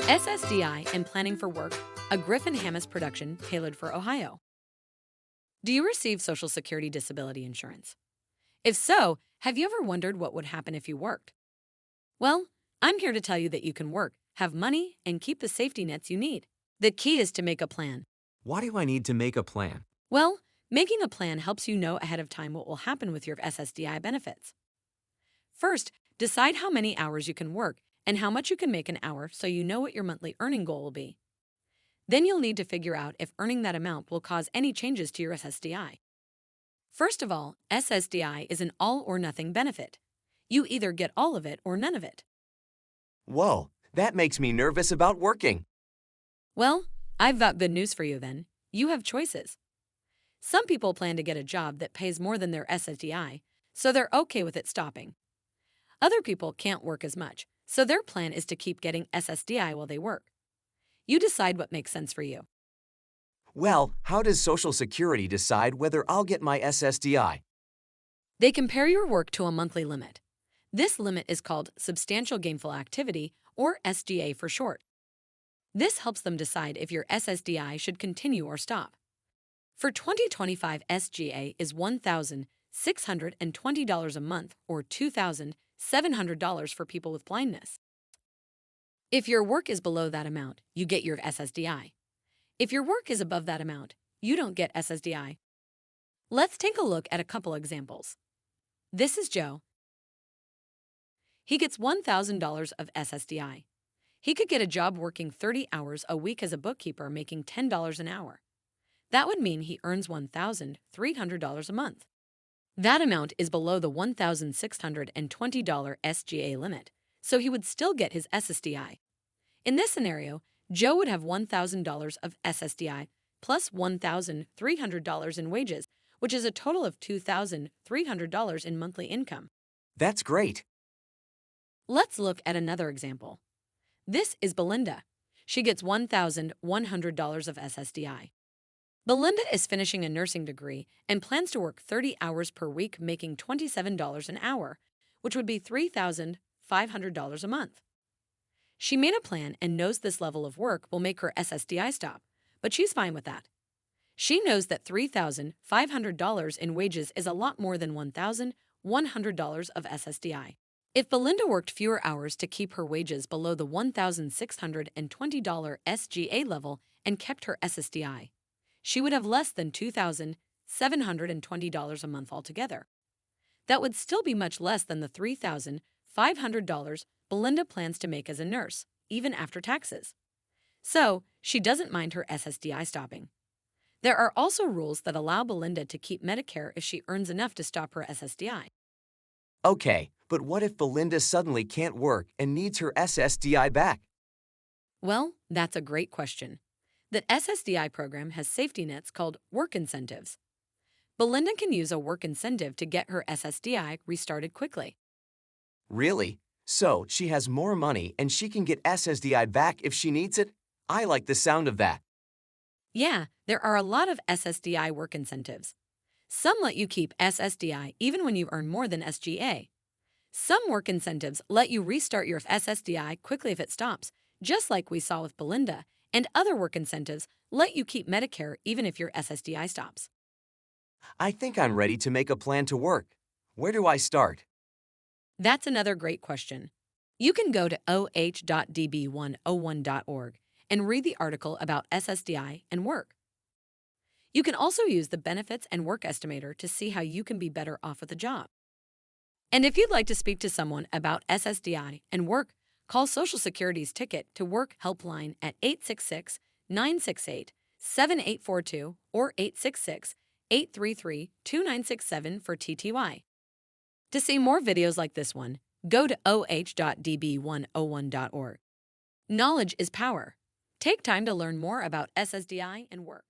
SSDI and Planning for Work, a Griffin Hammis production tailored for Ohio. Do you receive Social Security disability insurance? If so, have you ever wondered what would happen if you worked? Well, I'm here to tell you that you can work, have money, and keep the safety nets you need. The key is to make a plan. Why do I need to make a plan? Well, making a plan helps you know ahead of time what will happen with your SSDI benefits. First, decide how many hours you can work and how much you can make an hour so you know what your monthly earning goal will be. Then you'll need to figure out if earning that amount will cause any changes to your SSDI. First of all, SSDI is an all-or-nothing benefit. You either get all of it or none of it. Whoa, that makes me nervous about working. Well, I've got good news for you then. You have choices. Some people plan to get a job that pays more than their SSDI, so they're okay with it stopping. Other people can't work as much, so their plan is to keep getting SSDI while they work. You decide what makes sense for you. Well, how does Social Security decide whether I'll get my SSDI? They compare your work to a monthly limit. This limit is called Substantial Gainful Activity, or SGA for short. This helps them decide if your SSDI should continue or stop. For 2025, SGA is $1,620 a month or $2,700 for people with blindness. If your work is below that amount, you get your SSDI. If your work is above that amount, you don't get SSDI. Let's take a look at a couple examples. This is Joe. He gets $1,000 of SSDI. He could get a job working 30 hours a week as a bookkeeper making $10 an hour. That would mean he earns $1,300 a month. That amount is below the $1,620 SGA limit, so he would still get his SSDI. In this scenario, Joe would have $1,000 of SSDI plus $1,300 in wages, which is a total of $2,300 in monthly income. That's great. Let's look at another example. This is Belinda. She gets $1,100 of SSDI. Belinda is finishing a nursing degree and plans to work 30 hours per week making $27 an hour, which would be $3,500 a month. She made a plan and knows this level of work will make her SSDI stop, but she's fine with that. She knows that $3,500 in wages is a lot more than $1,100 of SSDI. If Belinda worked fewer hours to keep her wages below the $1,620 SGA level and kept her SSDI, she would have less than $2,720 a month altogether. That would still be much less than the $3,500 Belinda plans to make as a nurse, even after taxes. So, she doesn't mind her SSDI stopping. There are also rules that allow Belinda to keep Medicare if she earns enough to stop her SSDI. Okay, but what if Belinda suddenly can't work and needs her SSDI back? Well, that's a great question. The SSDI program has safety nets called work incentives. Belinda can use a work incentive to get her SSDI restarted quickly. Really? So, she has more money and she can get SSDI back if she needs it? I like the sound of that. Yeah, there are a lot of SSDI work incentives. Some let you keep SSDI even when you earn more than SGA. Some work incentives let you restart your SSDI quickly if it stops, just like we saw with Belinda, and other work incentives let you keep Medicare even if your SSDI stops. I think I'm ready to make a plan to work. Where do I start? That's another great question. You can go to oh.db101.org and read the article about SSDI and work. You can also use the Benefits and Work Estimator to see how you can be better off with a job. And if you'd like to speak to someone about SSDI and work, call Social Security's Ticket to Work helpline at 866-968-7842 or 866-833-2967 for TTY. To see more videos like this one, go to oh.db101.org. Knowledge is power. Take time to learn more about SSDI and work.